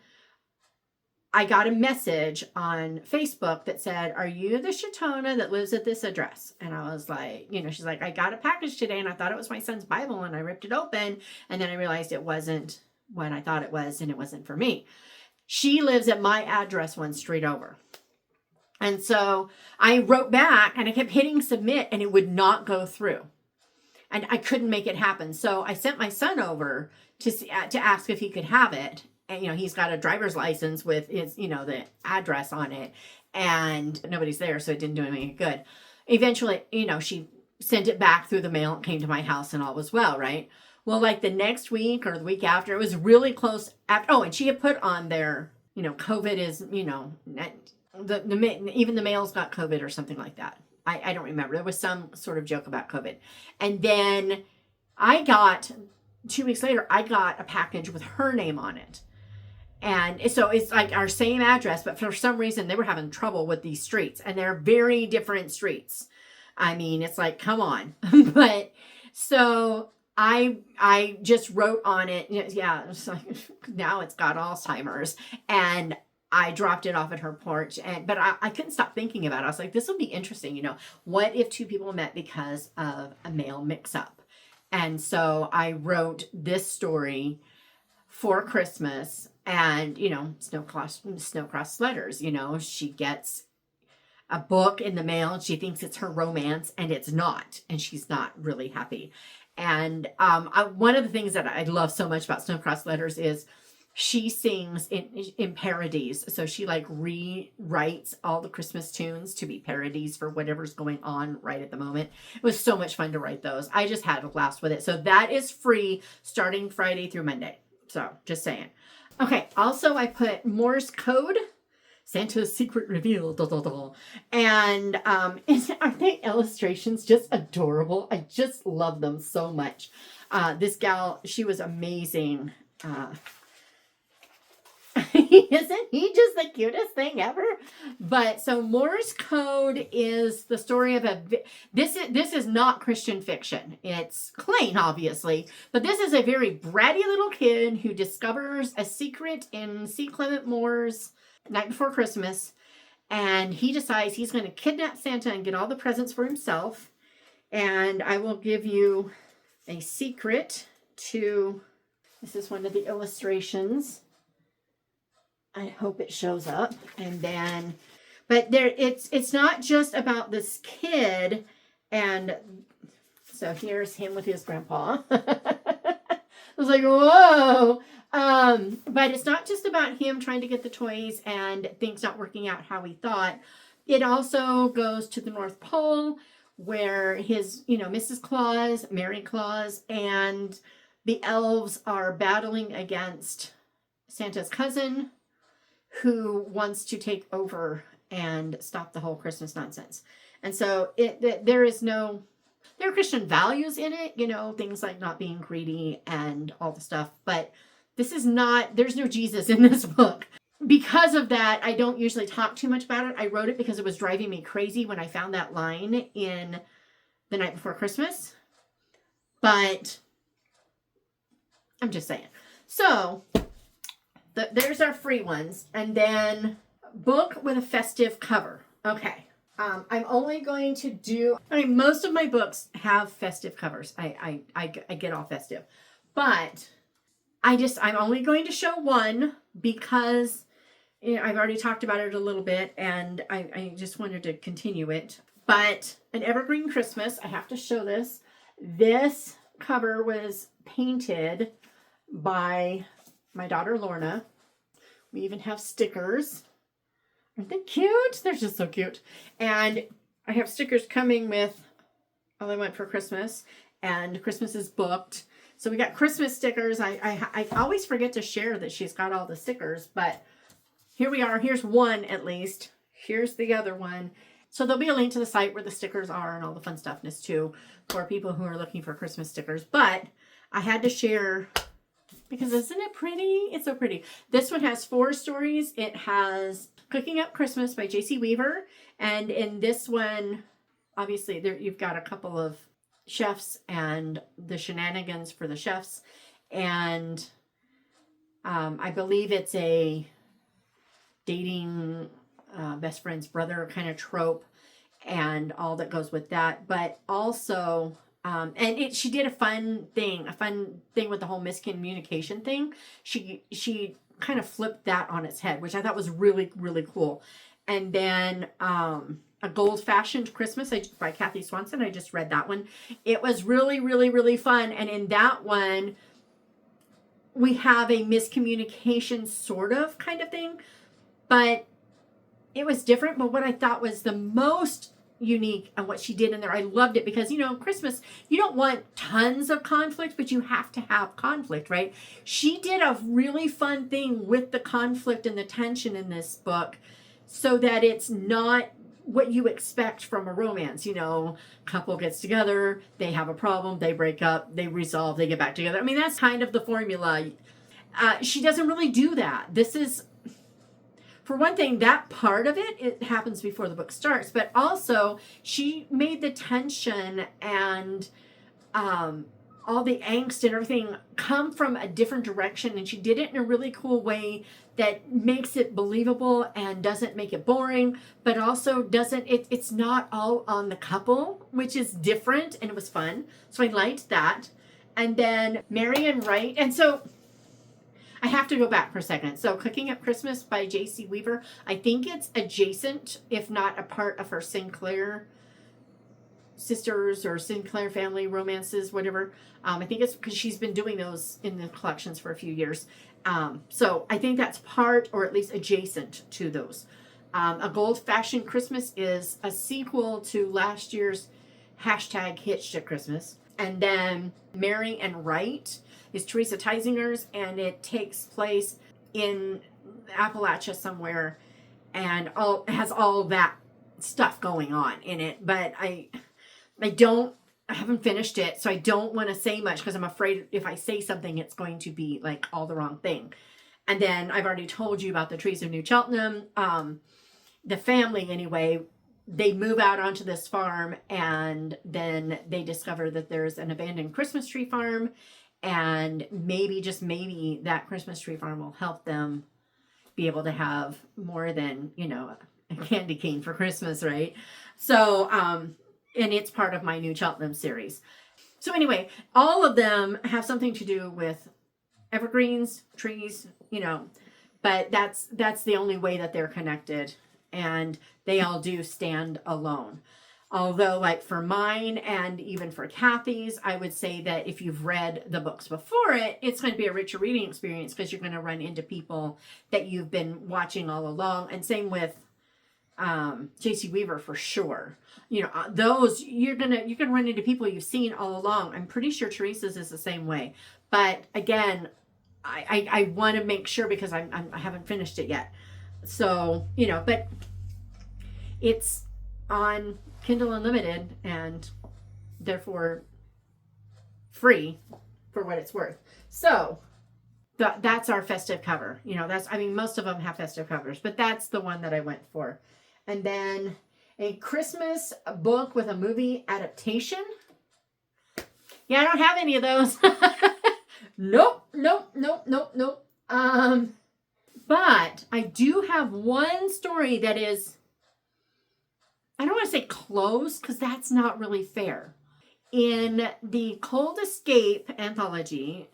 Speaker 1: I got a message on Facebook that said, are you the Shatona that lives at this address? And I was like, she's like, I got a package today and I thought it was my son's Bible, and I ripped it open. And then I realized it wasn't what I thought it was, and it wasn't for me. She lives at my address 1 street over. And so I wrote back and I kept hitting submit and it would not go through. And I couldn't make it happen. So I sent my son over to ask if he could have it. And, he's got a driver's license with his, the address on it, and nobody's there. So it didn't do him any good. Eventually, she sent it back through the mail. It came to my house and all was well, right? Well, like the next week or the week after, it was really close. And she had put on there, COVID is, even the mail's got COVID or something like that. I don't remember. There was some sort of joke about COVID. And then 2 weeks later, I got a package with her name on it. And so it's like our same address, but for some reason they were having trouble with these streets, and they're very different streets. I mean, it's like, come on. But so I just wrote on it. Yeah, it's like, now it's got Alzheimer's, and I dropped it off at her porch, but I couldn't stop thinking about it. I was like, this will be interesting. You know, what if two people met because of a mail mix-up? And so I wrote this story for Christmas, and, you know, snow-crossed letters. You know, she gets a book in the mail, and she thinks it's her romance, and it's not, and she's not really happy. And one of the things that I love so much about snow-crossed letters is she sings in parodies. So she like rewrites all the Christmas tunes to be parodies for whatever's going on right at the moment. It was so much fun to write those. I just had a blast with it. So that is free starting Friday through Monday. So just saying. Okay. Also, I put Morse code, Santa's secret reveal. And aren't the illustrations just adorable? I just love them so much. This gal, she was amazing. Isn't he just the cutest thing ever? But so Morse code is the story of this is not Christian fiction. It's Klein, obviously, but this is a very bratty little kid who discovers a secret in C. Clement Moore's Night Before Christmas, and he decides he's going to kidnap Santa and get all the presents for himself. And I will give you a secret to, this is one of the illustrations. I hope it shows up. And then, but there, it's not just about this kid. And so here's him with his grandpa. I was like, whoa. But it's not just about him trying to get the toys and things not working out how he thought. It also goes to the North Pole, where his, you know, Mrs. Claus, Mary Claus, and the elves are battling against Santa's cousin, who wants to take over and stop the whole Christmas nonsense. And so there are Christian values in it, you know, things like not being greedy and all the stuff. But this is not, there's no Jesus in this book. Because of that, I don't usually talk too much about it. I wrote it because it was driving me crazy when I found that line in The Night Before Christmas. But I'm just saying. So there's our free ones. And then book with a festive cover. Okay. I'm only going to do, I mean, most of my books have festive covers. I get all festive. But I'm only going to show one because, you know, I've already talked about it a little bit, and I just wanted to continue it. But An Evergreen Christmas, I have to show this. This cover was painted by my daughter Lorna. We even have stickers. Aren't they cute? They're just so cute. And I have stickers coming with All I Want for Christmas, and Christmas is Booked. So we got Christmas stickers. I always forget to share that she's got all the stickers, but here we are. Here's one at least. Here's the other one. So there'll be a link to the site where the stickers are and all the fun stuffness too for people who are looking for Christmas stickers. But I had to share because isn't it pretty? It's so pretty. This one has 4 stories. It has Cooking Up Christmas by J.C. Weaver. And in this one, obviously, there you've got a couple of chefs and the shenanigans for the chefs. And I believe it's a dating best friend's brother kind of trope and all that goes with that. But also, she did a fun thing with the whole miscommunication thing. She kind of flipped that on its head, which I thought was really, really cool. And then A Gold Fashioned Christmas by Kathy Swanson. I just read that one. It was really, really, really fun. And in that one, we have a miscommunication sort of kind of thing, but it was different. But what I thought was the most unique and what she did in there, I loved it because, you know, Christmas, you don't want tons of conflict, but you have to have conflict, right? She did a really fun thing with the conflict and the tension in this book so that it's not what you expect from a romance. You know, couple gets together, they have a problem, they break up, they resolve, they get back together. I mean, that's kind of the formula. She doesn't really do that. This is, for one thing, that part of it happens before the book starts, but also she made the tension and all the angst and everything come from a different direction, and she did it in a really cool way that makes it believable and doesn't make it boring, but also doesn't, it's not all on the couple, which is different, and it was fun. So I liked that. And then Mary and Wright, and so I have to go back for a second. So Cooking Up Christmas by J.C. Weaver, I think it's adjacent, if not a part of her Sinclair sisters or Sinclair family romances, whatever. I think it's because she's been doing those in the collections for a few years. So I think that's part, or at least adjacent to those. A Gold-Fashioned Christmas is a sequel to last year's #Hitched at Christmas. And then Mary and Wright is Teresa Teisinger's, and it takes place in Appalachia somewhere, and has all that stuff going on in it. But I haven't finished it, so I don't want to say much because I'm afraid if I say something, it's going to be like all the wrong thing. And then I've already told you about the Trees of New Cheltenham. The family, anyway, they move out onto this farm, and then they discover that there's an abandoned Christmas tree farm, and maybe, just maybe, that Christmas tree farm will help them be able to have more than, a candy cane for Christmas, right? So, and it's part of my New Cheltenham series. So anyway, all of them have something to do with evergreens, trees, but that's the only way that they're connected, and they all do stand alone. Although, like for mine and even for Kathy's, I would say that if you've read the books before it, it's going to be a richer reading experience because you're going to run into people that you've been watching all along. And same with J.C. Weaver for sure. Those you're gonna run into people you've seen all along. I'm pretty sure Teresa's is the same way. But again, I want to make sure because I haven't finished it yet. So but it's on Kindle Unlimited and therefore free for what it's worth. So that's our festive cover. Most of them have festive covers, but that's the one that I went for. And then a Christmas book with a movie adaptation. Yeah, I don't have any of those. Nope. But I do have one story that is, I don't want to say close because that's not really fair. In the Cold Escape anthology,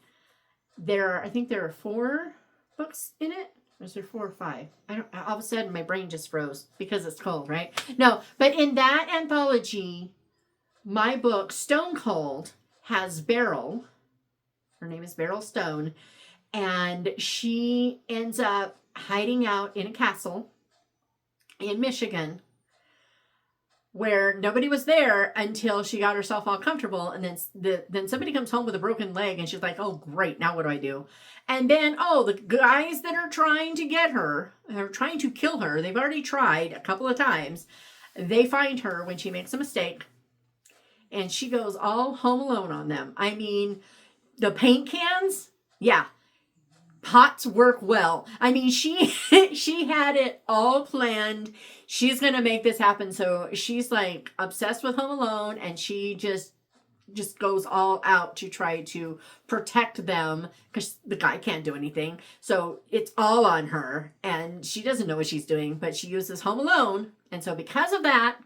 Speaker 1: I think there are 4 books in it. Or is there 4 or 5? All of a sudden my brain just froze because it's cold, right? No, but in that anthology, my book, Stone Cold, has Beryl. Her name is Beryl Stone. And she ends up hiding out in a castle in Michigan where nobody was there until she got herself all comfortable. And then somebody comes home with a broken leg and she's like, oh, great. Now what do I do? And then, the guys that are trying to get her, are trying to kill her. They've already tried a couple of times. They find her when she makes a mistake. And she goes all home alone on them. I mean, the paint cans, yeah. Pots work well. I mean, she had it all planned. She's going to make this happen. So she's like obsessed with Home Alone, and she just goes all out to try to protect them because the guy can't do anything. So it's all on her, and she doesn't know what she's doing, but she uses Home Alone. And so because of that,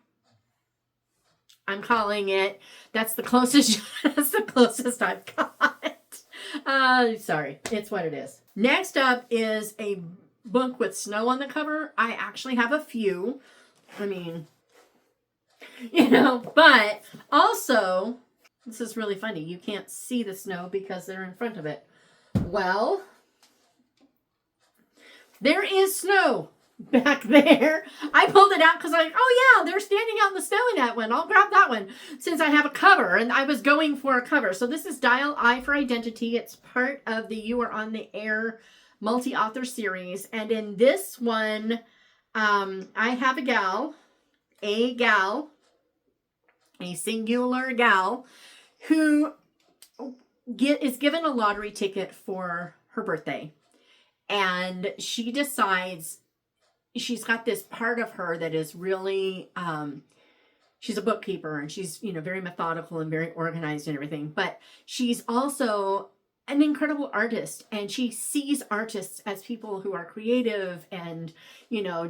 Speaker 1: I'm calling it, that's the closest I've got. Sorry, it's what it is. Next up is a book with snow on the cover. I actually have a few. But also, this is really funny. You can't see the snow because they're in front of it. Well, there is snow back there. I pulled it out because oh yeah, they're standing out in the snow in that one. I'll grab that one since I have a cover, and I was going for a cover. So this is Dial I for Identity. It's part of the You Are on the Air multi-author series. And in this one, I have a singular gal, who is given a lottery ticket for her birthday. And she decides she's got this part of her that is really, she's a bookkeeper and she's, very methodical and very organized and everything. But she's also an incredible artist, and she sees artists as people who are creative and,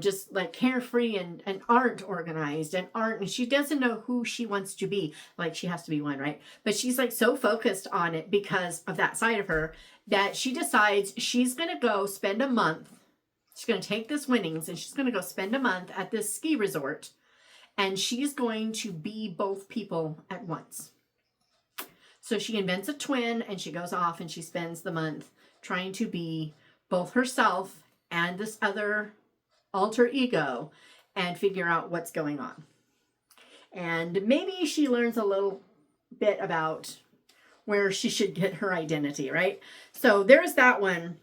Speaker 1: just like carefree and aren't organized and she doesn't know who she wants to be. Like, she has to be one, right? But she's like so focused on it because of that side of her that she decides she's going to go spend a month. She's going to take this winnings and she's going to go spend a month at this ski resort, and she's going to be both people at once. So she invents a twin and she goes off and she spends the month trying to be both herself and this other alter ego and figure out what's going on. And maybe she learns a little bit about where she should get her identity, right? So there's that one.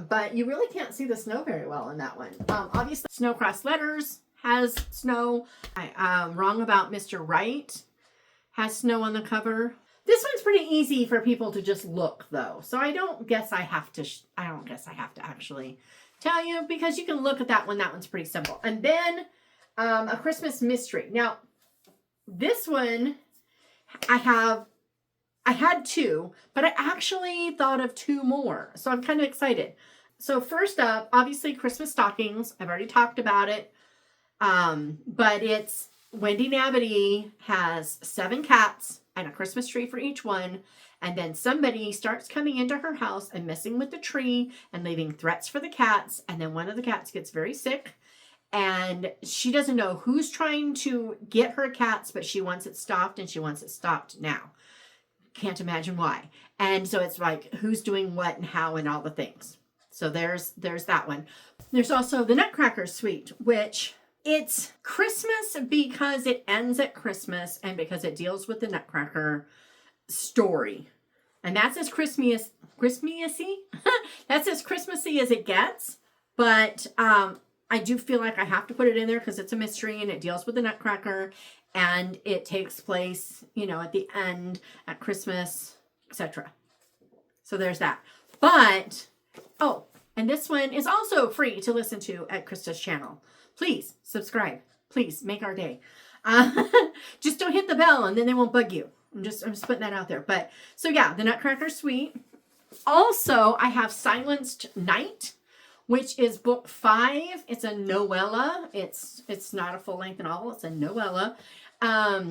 Speaker 1: But you really can't see the snow very well in that one. Obviously, Snow Cross Letters has snow. I'm wrong about Mr. Right has snow on the cover. This one's pretty easy for people to just look, though. So I don't guess I have to actually tell you, because you can look at that one. That one's pretty simple. And then A Christmas Mystery. Now, this one I had two, but I actually thought of two more. So I'm kind of excited. So first up, obviously Christmas stockings. I've already talked about it. But it's Wendy Nativity has 7 cats and a Christmas tree for each one. And then somebody starts coming into her house and messing with the tree and leaving threats for the cats. And then one of the cats gets very sick. And she doesn't know who's trying to get her cats, but she wants it stopped, and she wants it stopped now. Can't imagine why. And so it's like, who's doing what and how and all the things. So there's that one. There's also the Nutcracker Suite, which it's Christmas because it ends at Christmas and because it deals with the Nutcracker story. And that's as Christmassy that's as Christmassy as it gets. But I do feel like I have to put it in there because it's a mystery and it deals with the Nutcracker. And it takes place, at the end, at Christmas, etc. So there's that. But, and this one is also free to listen to at Krista's channel. Please subscribe. Please make our day. Just don't hit the bell and then they won't bug you. I'm just putting that out there. But, so yeah, the Nutcracker Suite. Also, I have Silenced Night, which is book 5. It's a novella. It's not a full-length novel. It's a novella.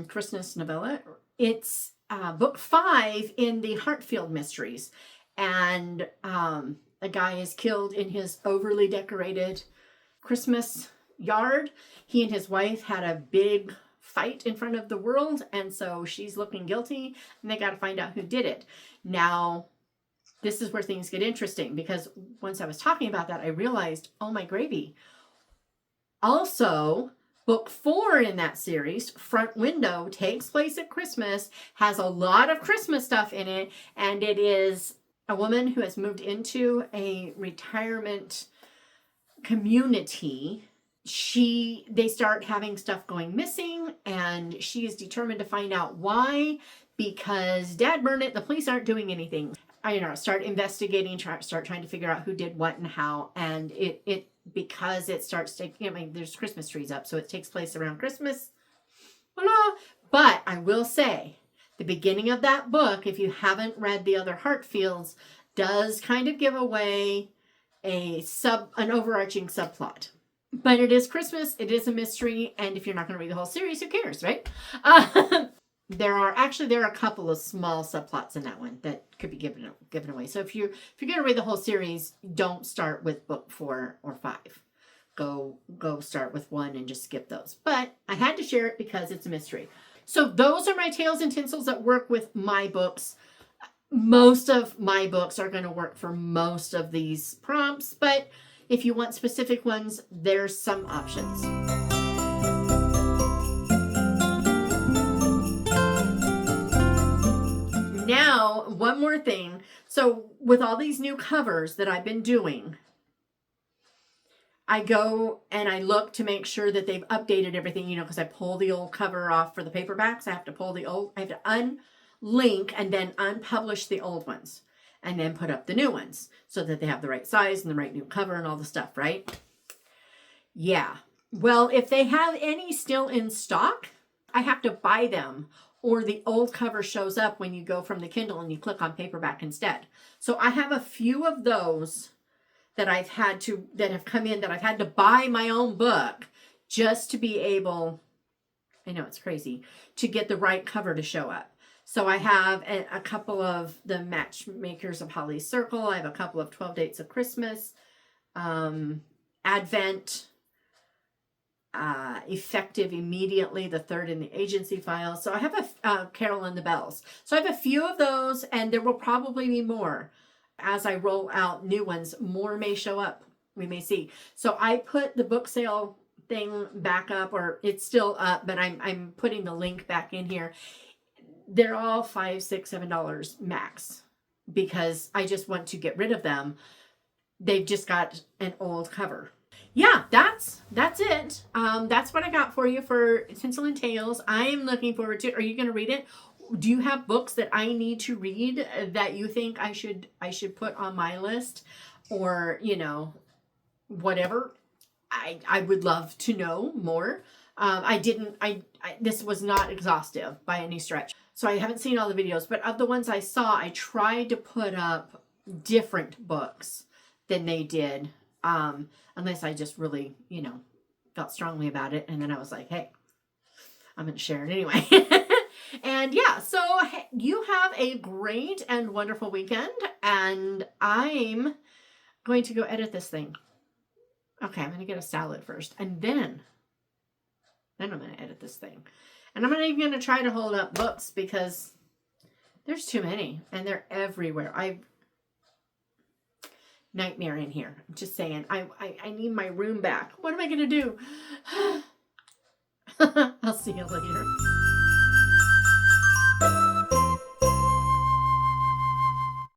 Speaker 1: Christmas novella. It's book 5 in the Hartfield mysteries. And a guy is killed in his overly decorated Christmas yard. He and his wife had a big fight in front of the world, and so she's looking guilty, and they got to find out who did it. Now, this is where things get interesting, because once I was talking about that, I realized, oh my gravy. Also, book 4 in that series, Front Window, takes place at Christmas, has a lot of Christmas stuff in it, and it is a woman who has moved into a retirement community. They start having stuff going missing, and she is determined to find out why, because dad burned it, the police aren't doing anything. Start investigating, start trying to figure out who did what and how, and because it starts taking, there's Christmas trees up, so it takes place around Christmas. Voila. But I will say, the beginning of that book, if you haven't read the other Hartfields, does kind of give away an overarching subplot. But it is Christmas, it is a mystery, and if you're not going to read the whole series, who cares, right? There are a couple of small subplots in that one that could be given away. So if you're going to read the whole series, don't start with book 4 or 5. Go start with 1 and just skip those. But I had to share it because it's a mystery. So those are my tales and tinsels that work with my books. Most of my books are going to work for most of these prompts, but if you want specific ones, there's some options. Now, one more thing. So with all these new covers that I've been doing, I go and I look to make sure that they've updated everything, because I pull the old cover off for the paperbacks. I have to unlink and then unpublish the old ones. and then put up the new ones so that they have the right size and the right new cover and all the stuff, right? Yeah. Well, if they have any still in stock, I have to buy them, or the old cover shows up when you go from the Kindle and you click on paperback instead. So I have a few of those that have come in that I've had to buy my own book just to be able, I know it's crazy, to get the right cover to show up. So I have a couple of the Matchmakers of Holly's Circle. I have a couple of 12 Dates of Christmas, Advent, Effective Immediately, the third in the Agency Files. So I have a Carol and the Bells. So I have a few of those, and there will probably be more. As I roll out new ones, more may show up. We may see. So I put the book sale thing back up, or it's still up, but I'm putting the link back in here. They're all $5, $6, $7 max because I just want to get rid of them. They've just got an old cover. Yeah, that's it. That's what I got for you for Tinsel and Tales. I am looking forward to it. Are you going to read it? Do you have books that I need to read that you think I should put on my list, or, you know, whatever? I would love to know more. This was not exhaustive by any stretch. So I haven't seen all the videos, but of the ones I saw, I tried to put up different books than they did. Unless I just really, you know, felt strongly about it. And then I was like, hey, I'm going to share it anyway. And yeah, so you have a great and wonderful weekend. And I'm going to go edit this thing. Okay, I'm going to get a salad first. And then I'm going to edit this thing. And I'm not even going to try to hold up books because there's too many. And they're everywhere. Nightmare in here. I'm just saying, I need my room back. What am I going to do? I'll see you later.